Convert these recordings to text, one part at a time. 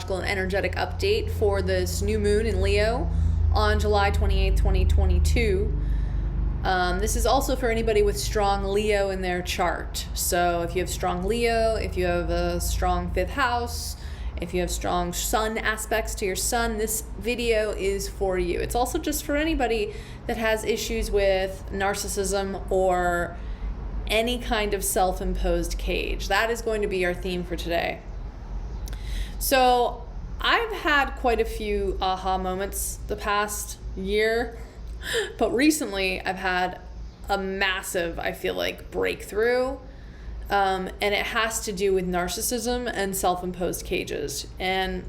astrological and energetic update for this new moon in Leo on July 28th, 2022. This is also for anybody with strong Leo in their chart. So if you have strong Leo, if you have a strong 5th house, if you have strong sun aspects to your sun, this video is for you. It's also just for anybody that has issues with narcissism or any kind of self-imposed cage. That is going to be our theme for today. So I've had quite a few aha moments the past year, but recently I've had a massive, I feel like, breakthrough. And it has to do with narcissism and self-imposed cages. And,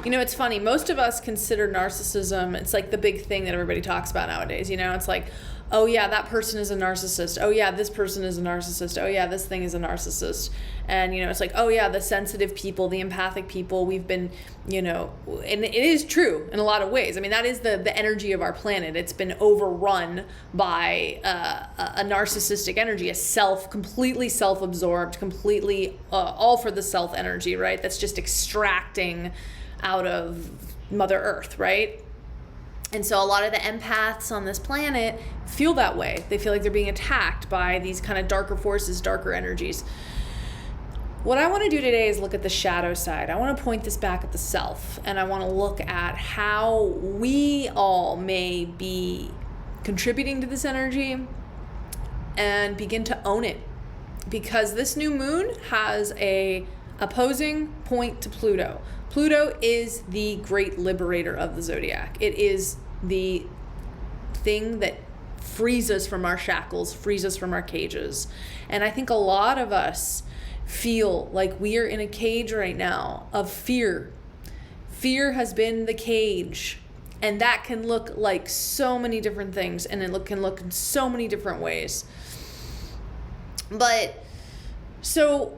you know, it's funny. Most of us consider narcissism, it's like the big thing that everybody talks about nowadays. You know, it's like, oh yeah, that person is a narcissist. Oh yeah, this person is a narcissist. Oh yeah, this thing is a narcissist. And, you know, it's like, oh yeah, the sensitive people, the empathic people, we've been, you know, and it is true in a lot of ways. I mean, that is the energy of our planet. It's been overrun by a narcissistic energy, completely self-absorbed, completely all for the self energy, right? That's just extracting out of Mother Earth, right? And so a lot of the empaths on this planet feel that way. They feel like they're being attacked by these kind of darker forces, darker energies. What I want to do today is look at the shadow side. I want to point this back at the self, and I want to look at how we all may be contributing to this energy and begin to own it. Because this new moon has a opposing point to Pluto. Pluto is the great liberator of the zodiac. It is the thing that frees us from our shackles, frees us from our cages. And I think a lot of us feel like we are in a cage right now of fear. Fear has been the cage. And that can look like so many different things, and it can look in so many different ways. But, so,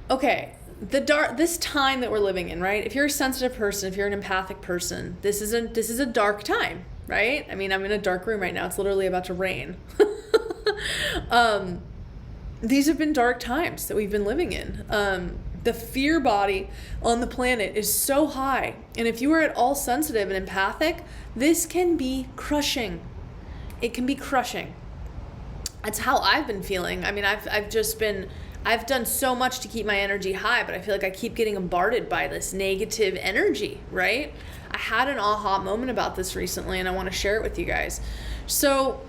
okay, this time that we're living in, right? If you're a sensitive person, if you're an empathic person, this is a dark time, right? I mean, I'm in a dark room right now. It's literally about to rain. These have been dark times that we've been living in. The fear body on the planet is so high. And if you are at all sensitive and empathic, this can be crushing. It can be crushing. That's how I've been feeling. I mean, I've done so much to keep my energy high, but I feel like I keep getting bombarded by this negative energy, right? I had an aha moment about this recently, and I want to share it with you guys. So,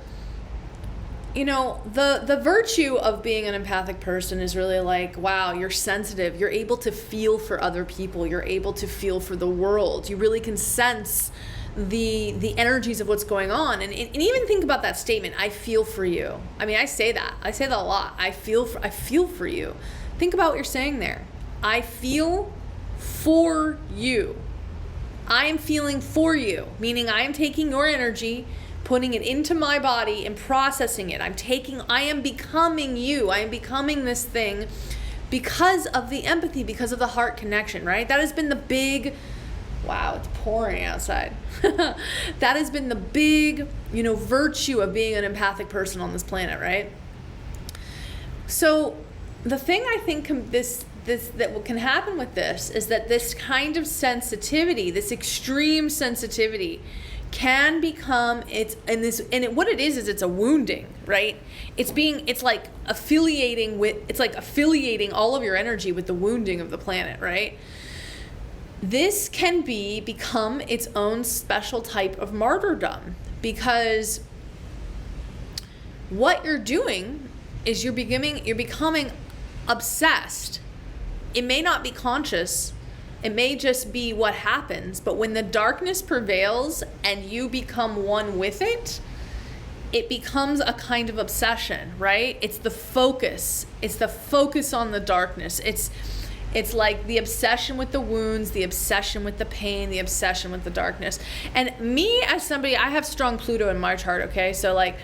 you know, the virtue of being an empathic person is really like, wow, you're sensitive. You're able to feel for other people. You're able to feel for the world. You really can sense the energies of what's going on. And even think about that statement, I feel for you. I mean, I say that a lot. I feel for you. Think about what you're saying there. I feel for you. I am feeling for you, meaning I am taking your energy, putting it into my body and processing it. I am becoming you. I am becoming this thing because of the empathy, because of the heart connection, right? That has been the big, wow, it's pouring outside. That has been the big, you know, virtue of being an empathic person on this planet, right? So the thing I think that can happen with this is that this kind of sensitivity, this extreme sensitivity, can become what it is it's a wounding, right? It's like affiliating all of your energy with the wounding of the planet, right? This can become its own special type of martyrdom, because what you're doing is you're becoming obsessed. It may not be conscious. It may just be what happens, but when the darkness prevails and you become one with it, it becomes a kind of obsession, right? It's the focus. It's the focus on the darkness. It's like the obsession with the wounds, the obsession with the pain, the obsession with the darkness. And me as somebody, I have strong Pluto in my chart, okay? So like,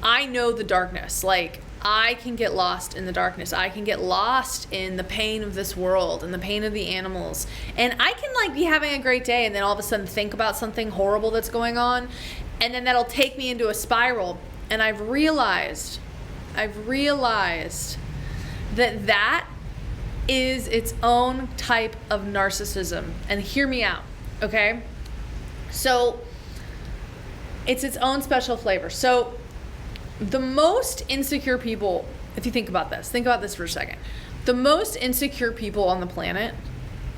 I know the darkness. Like, I can get lost in the darkness. I can get lost in the pain of this world and the pain of the animals. And I can like be having a great day and then all of a sudden think about something horrible that's going on. And then that'll take me into a spiral. And I've realized that is its own type of narcissism. And hear me out, okay? So it's its own special flavor. So the most insecure people, if you think about this for a second. The most insecure people on the planet,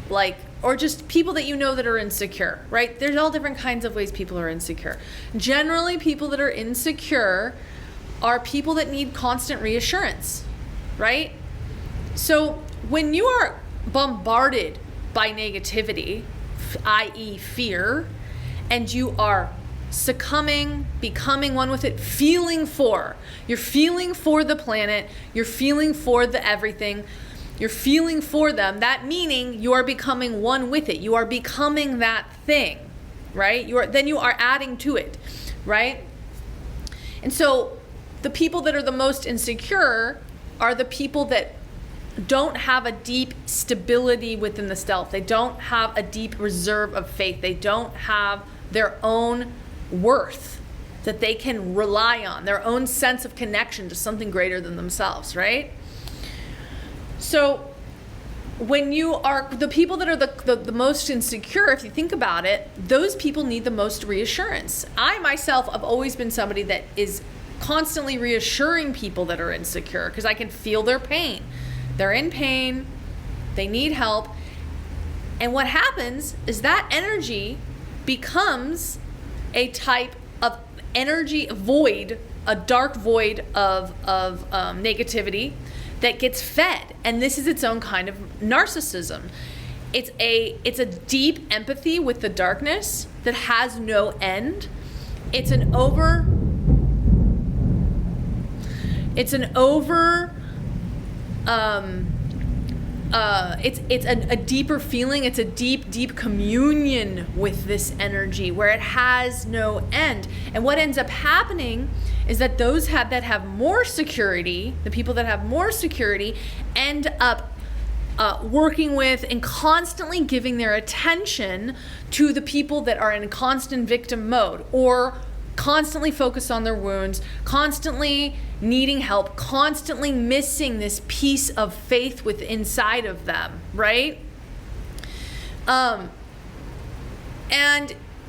like, or just people that you know that are insecure, right? There's all different kinds of ways people are insecure. Generally, people that are insecure are people that need constant reassurance, right? So when you are bombarded by negativity, i.e. fear, and you are succumbing, becoming one with it, you're feeling for the planet, you're feeling for the everything, you're feeling for them, that meaning you are becoming one with it, you are becoming that thing, right? Then you are adding to it, right? And so the people that are the most insecure are the people that don't have a deep stability within the self. They don't have a deep reserve of faith. They don't have their own worth that they can rely on, their own sense of connection to something greater than themselves, right? So when you are the people that are the most insecure, if you think about it, those people need the most reassurance. I myself have always been somebody that is constantly reassuring people that are insecure because I can feel their pain. They're in pain, they need help, and what happens is that energy becomes a type of energy void, a dark void of negativity that gets fed, and this is its own kind of narcissism. It's a deep empathy with the darkness that has no end. It's a deeper feeling. It's a deep communion with this energy where it has no end. And what ends up happening is that those that have more security, the people that have more security, end up working with and constantly giving their attention to the people that are in constant victim mode, or constantly focused on their wounds, constantly needing help, constantly missing this piece of faith inside of them, right? And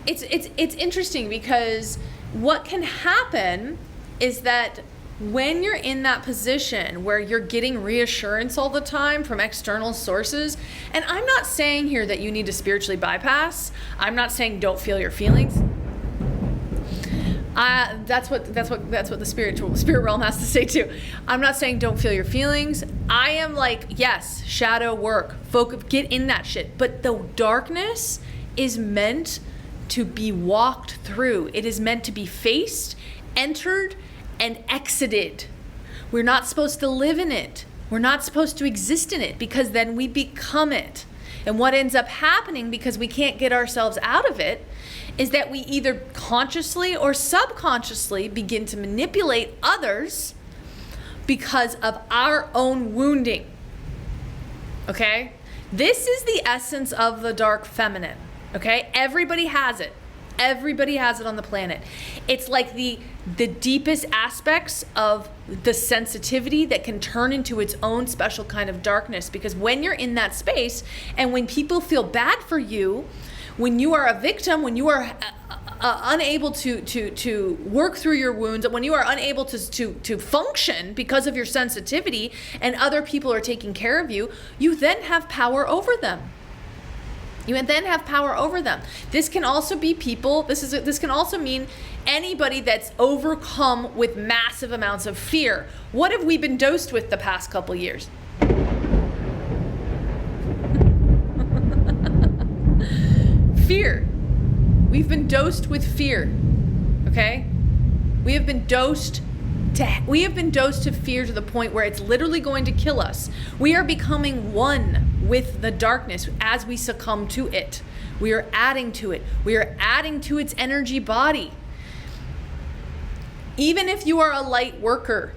it's interesting because what can happen is that when you're in that position where you're getting reassurance all the time from external sources, and I'm not saying here that you need to spiritually bypass. I'm not saying don't feel your feelings. That's what the spirit realm has to say too. I'm not saying don't feel your feelings. I am like, yes, shadow work, focus, get in that shit. But the darkness is meant to be walked through. It is meant to be faced, entered, and exited. We're not supposed to live in it. We're not supposed to exist in it, because then we become it. And what ends up happening, because we can't get ourselves out of it, is that we either consciously or subconsciously begin to manipulate others because of our own wounding. Okay? This is the essence of the dark feminine. Okay? Everybody has it. Everybody has it on the planet. It's like the deepest aspects of the sensitivity that can turn into its own special kind of darkness. Because when you're in that space, and when people feel bad for you, when you are a victim, when you are unable to work through your wounds, when you are unable to function because of your sensitivity, and other people are taking care of you, you then have power over them. You then have power over them. This can also be people, this can also mean anybody that's overcome with massive amounts of fear. What have we been dosed with the past couple years? Fear. We've been dosed with fear. Okay? We have been dosed to fear to the point where it's literally going to kill us. We are becoming one with the darkness as we succumb to it. We are adding to it. We are adding to its energy body. Even if you are a light worker,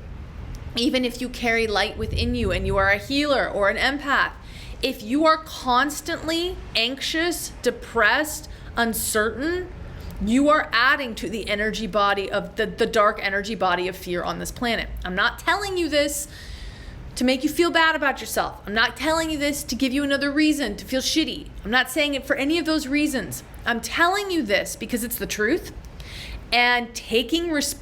even if you carry light within you and you are a healer or an empath, if you are constantly anxious, depressed, uncertain, you are adding to the energy body of the dark energy body of fear on this planet. I'm not telling you this to make you feel bad about yourself. I'm not telling you this to give you another reason to feel shitty. I'm not saying it for any of those reasons. I'm telling you this because it's the truth. And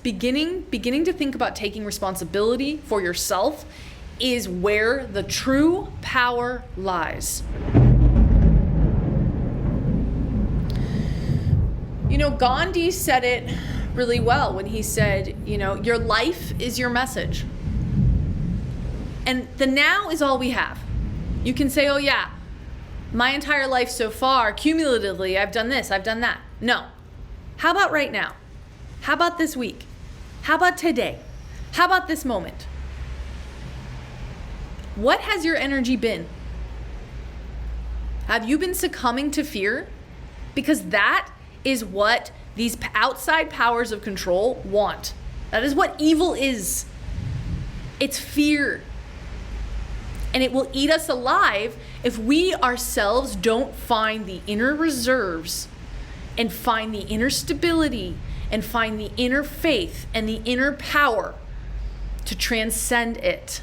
beginning to think about taking responsibility for yourself is where the true power lies. You know, Gandhi said it really well when he said, you know, your life is your message. And the now is all we have. You can say, oh yeah, my entire life so far, cumulatively, I've done this, I've done that. No. How about right now? How about this week? How about today? How about this moment? What has your energy been? Have you been succumbing to fear? Because that is what these outside powers of control want. That is what evil is. It's fear. And it will eat us alive if we ourselves don't find the inner reserves and find the inner stability and find the inner faith and the inner power to transcend it.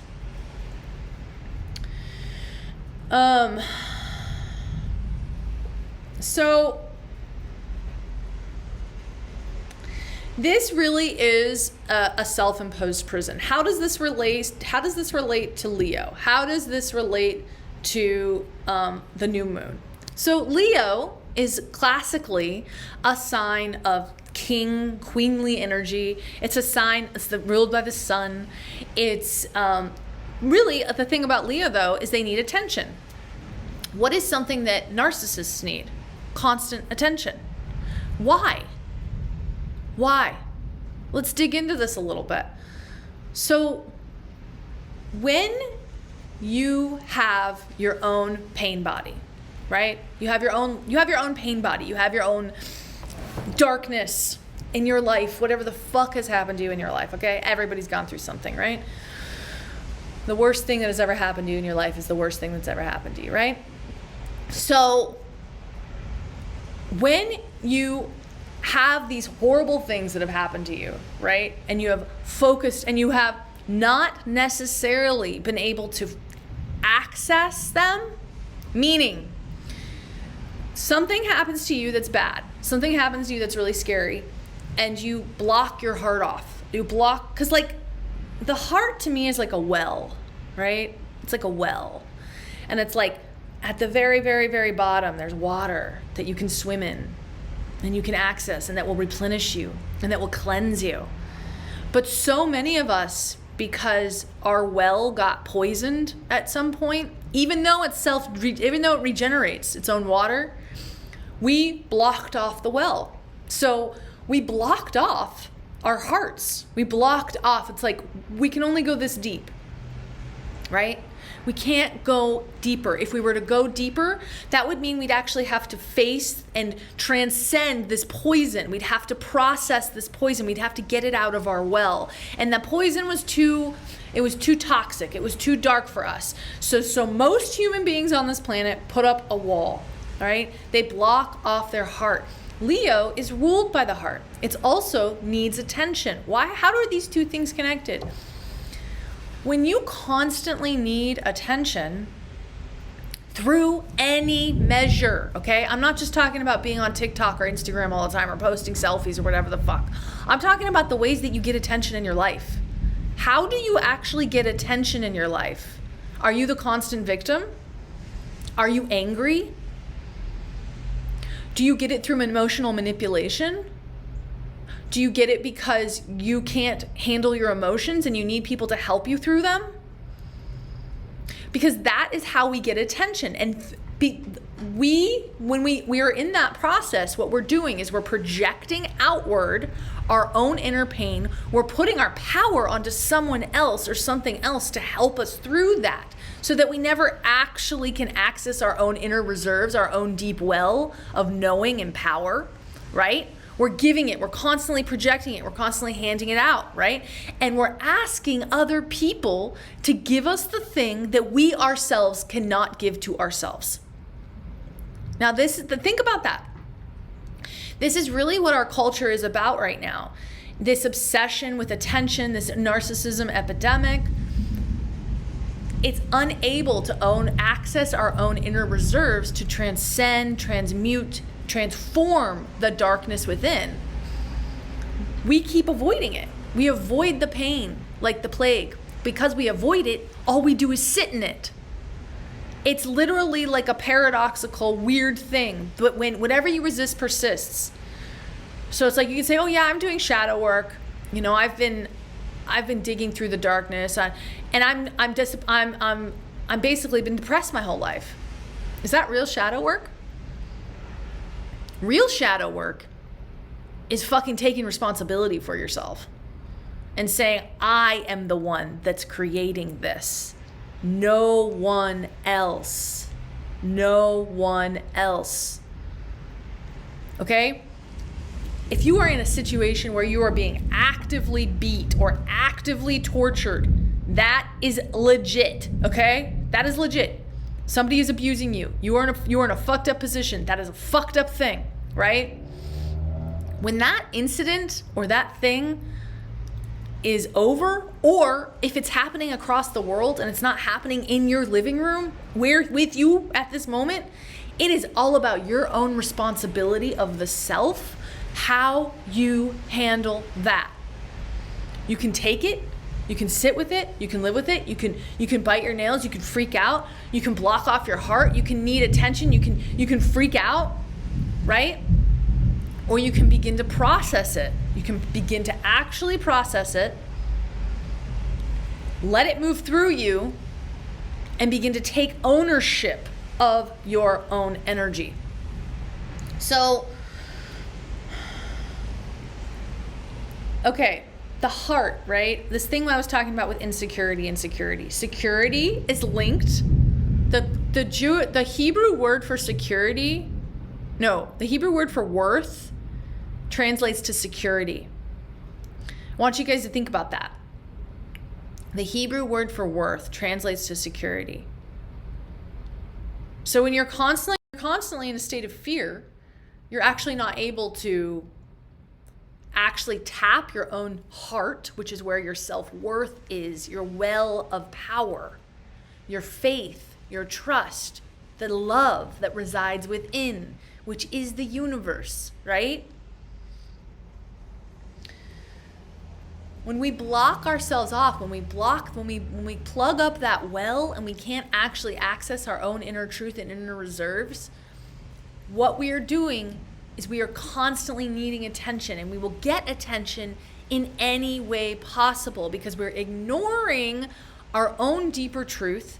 So this really is a self-imposed prison. How does this relate to Leo? How does this relate to the new moon? So Leo is classically a sign of queenly energy. It's a sign, ruled by the sun. It's really, the thing about Leo though is they need attention. What is something that narcissists need? Constant attention. Why? Let's dig into this a little bit. So when you have your own pain body, right? You have your own pain body. You have your own darkness in your life, whatever the fuck has happened to you in your life, okay? Everybody's gone through something, right? The worst thing that has ever happened to you in your life is the worst thing that's ever happened to you, right? So when you have these horrible things that have happened to you, right? And you have focused and you have not necessarily been able to access them, meaning something happens to you that's bad, something happens to you that's really scary, and you block your heart off. You block, because like the heart to me is like a well, right? It's like a well. And it's like at the very, very, very bottom, there's water that you can swim in and you can access, and that will replenish you and that will cleanse you. But so many of us, because our well got poisoned at some point, even though it regenerates its own water, we blocked off the well. So we blocked off our hearts. We blocked off. It's like we can only go this deep, right? We can't go deeper. If we were to go deeper, that would mean we'd actually have to face and transcend this poison. We'd have to process this poison. We'd have to get it out of our well. And the poison was too toxic. It was too dark for us. So most human beings on this planet put up a wall, all right? They block off their heart. Leo is ruled by the heart. It also needs attention. Why? How are these two things connected? When you constantly need attention through any measure, okay? I'm not just talking about being on TikTok or Instagram all the time or posting selfies or whatever the fuck. I'm talking about the ways that you get attention in your life. How do you actually get attention in your life? Are you the constant victim? Are you angry? Do you get it through emotional manipulation? Do you get it because you can't handle your emotions and you need people to help you through them? Because that is how we get attention. And when we are in that process, what we're doing is we're projecting outward our own inner pain. We're putting our power onto someone else or something else to help us through that, so that we never actually can access our own inner reserves, our own deep well of knowing and power, right? We're giving it, we're constantly projecting it, we're constantly handing it out, right? And we're asking other people to give us the thing that we ourselves cannot give to ourselves. Now think about that. This is really what our culture is about right now. This obsession with attention, this narcissism epidemic. it's unable to access our own inner reserves to transcend, transmute, transform the darkness within. We keep avoiding it. We avoid the pain like the plague. Because we avoid it, all we do is sit in it. It's literally like a paradoxical, weird thing. But whatever you resist persists. So it's like you can say, oh yeah, I'm doing shadow work. You know, I've been digging through the darkness, and I'm basically been depressed my whole life. Is that real shadow work? Real shadow work is fucking taking responsibility for yourself and saying, I am the one that's creating this. No one else. No one else. Okay? If you are in a situation where you are being actively beat or actively tortured, that is legit, okay? That is legit. Somebody is abusing you. You are in a fucked up position. That is a fucked up thing, right? When that incident or that thing is over, or if it's happening across the world and it's not happening in your living room with you at this moment, it is all about your own responsibility of the self, how you handle that. You can take it, you can sit with it, you can live with it, you can bite your nails, you can freak out, you can block off your heart, you can need attention, you can freak out, right? Or you can begin to process it. You can begin to actually process it, let it move through you, and begin to take ownership of your own energy. So, okay, the heart, right? This thing I was talking about with insecurity. Security is linked. The Hebrew word for security, the Hebrew word for worth translates to security. I want you guys to think about that. The Hebrew word for worth translates to security. So when you're constantly in a state of fear, you're actually not able to actually tap your own heart, which is where your self-worth is, your well of power, your faith, your trust, the love that resides within, which is the universe, right? When we block ourselves off, when we plug up that well and we can't actually access our own inner truth and inner reserves, what we are doing is we are constantly needing attention, and we will get attention in any way possible because we're ignoring our own deeper truth,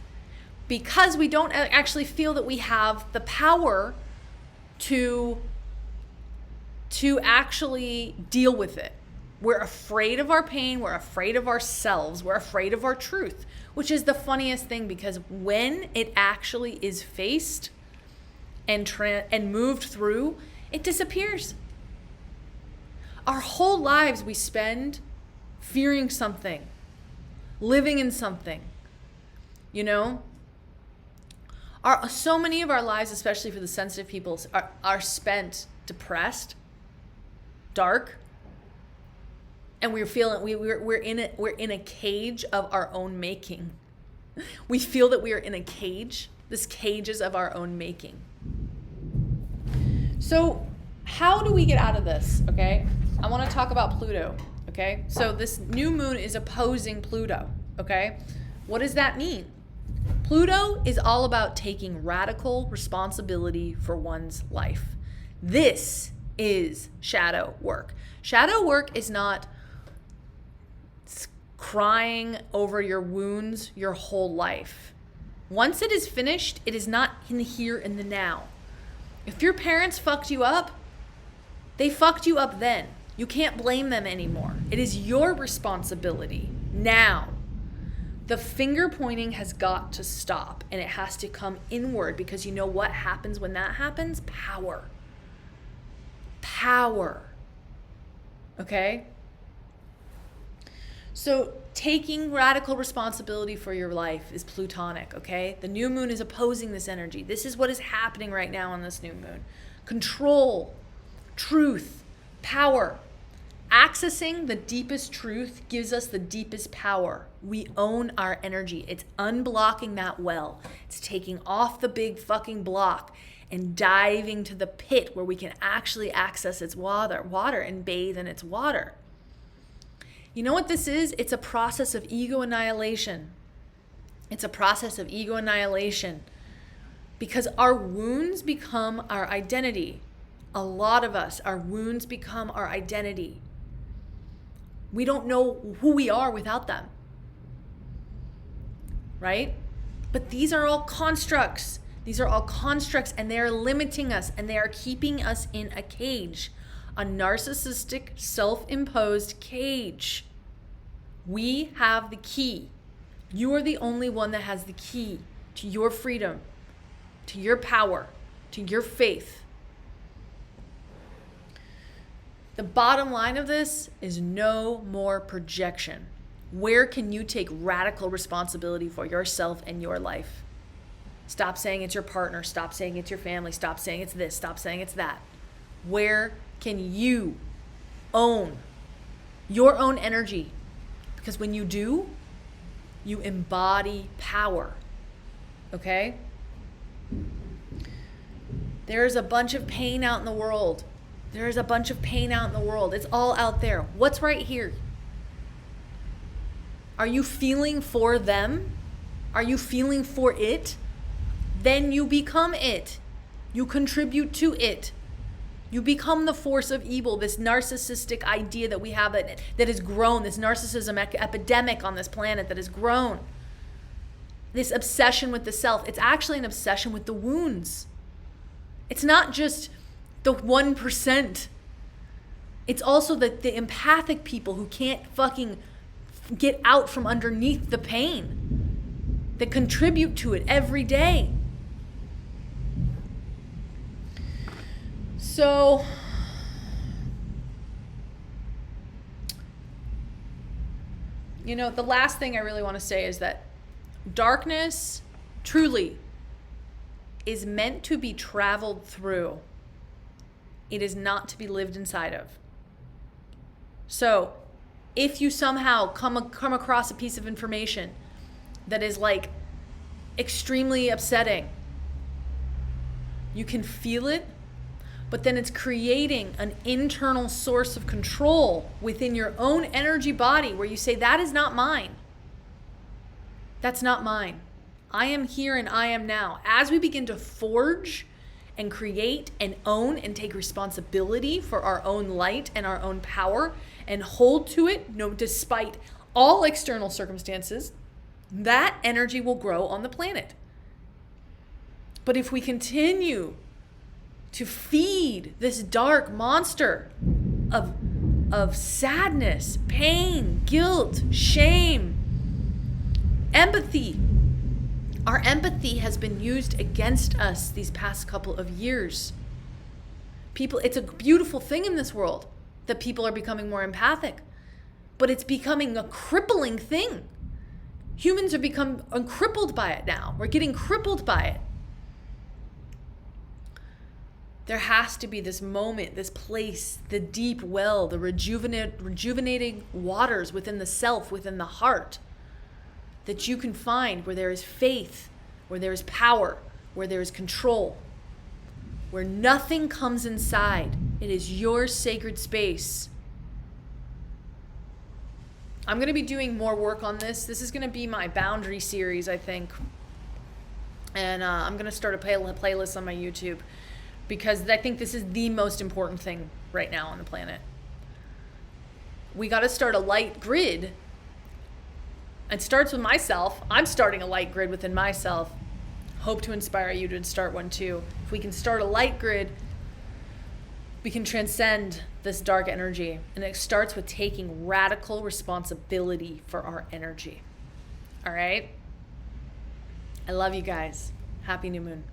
because we don't actually feel that we have the power to actually deal with it. We're afraid of our pain, we're afraid of ourselves, we're afraid of our truth, which is the funniest thing, because when it actually is faced and moved through, it disappears. Our whole lives we spend fearing something, living in something, you know? So many of our lives, especially for the sensitive people, are spent depressed, dark, and we're in a cage of our own making. We feel that we are in a cage. This cage is of our own making. So how do we get out of this? Okay, I want to talk about Pluto. Okay, so this new moon is opposing Pluto. Okay, what does that mean? Pluto is all about taking radical responsibility for one's life. This is shadow work. Shadow work is not crying over your wounds your whole life. Once it is finished, it is not in the here and the now. If your parents fucked you up, they fucked you up then. You can't blame them anymore. It is your responsibility now. The finger pointing has got to stop, and it has to come inward, because you know what happens when that happens? Power. Power. Okay? So taking radical responsibility for your life is Plutonic, okay? The new moon is opposing this energy. This is what is happening right now on this new moon. Control, truth, power, Accessing the deepest truth gives us the deepest power. We own our energy. It's unblocking that well. It's taking off the big fucking block and diving to the pit where we can actually access its water and bathe in its water. You know what this is? It's a process of ego annihilation. It's a process of ego annihilation because our wounds become our identity. A lot of us, our wounds become our identity. We don't know who we are without them, right? But these are all constructs. These are all constructs, and they are limiting us, and they are keeping us in a cage, a narcissistic, self-imposed cage. We have the key. You are the only one that has the key to your freedom, to your power, to your faith. The bottom line of this is no more projection. Where can you take radical responsibility for yourself and your life? Stop saying it's your partner. Stop saying it's your family. Stop saying it's this. Stop saying it's that. Where can you own your own energy? Because when you do, you embody power. Okay? There's a bunch of pain out in the world. There's a bunch of pain out in the world. It's all out there. What's right here? Are you feeling for them? Are you feeling for it? Then you become it. You contribute to it. You become the force of evil, this narcissistic idea that we have that has grown, this narcissism epidemic on this planet that has grown. This obsession with the self. It's actually an obsession with the wounds. It's not just the 1%. It's also the empathic people who can't fucking get out from underneath the pain, that contribute to it every day. So, the last thing I really want to say is that darkness truly is meant to be traveled through. It is not to be lived inside of. So, if you somehow come across a piece of information that is like extremely upsetting, you can feel it, but then it's creating an internal source of control within your own energy body where you say, that is not mine. That's not mine. I am here and I am now. As we begin to forge and create and own and take responsibility for our own light and our own power and hold to it, despite all external circumstances, that energy will grow on the planet. But if we continue to feed this dark monster of sadness, pain, guilt, shame, empathy, our empathy has been used against us these past couple of years. It's a beautiful thing in this world that people are becoming more empathic, but it's becoming a crippling thing. Humans are become crippled by it now. We're getting crippled by it. There has to be this moment, this place, the deep well, the rejuvenating waters within the self, within the heart, that you can find where there is faith, where there is power, where there is control, where nothing comes inside. It is your sacred space. I'm going to be doing more work on this. This is going to be my boundary series, I think. And I'm going to start a playlist on my YouTube because I think this is the most important thing right now on the planet. We got to start a light grid. It starts with myself. I'm starting a light grid within myself. Hope to inspire you to start one too. If we can start a light grid, we can transcend this dark energy. And it starts with taking radical responsibility for our energy. All right? I love you guys. Happy new moon.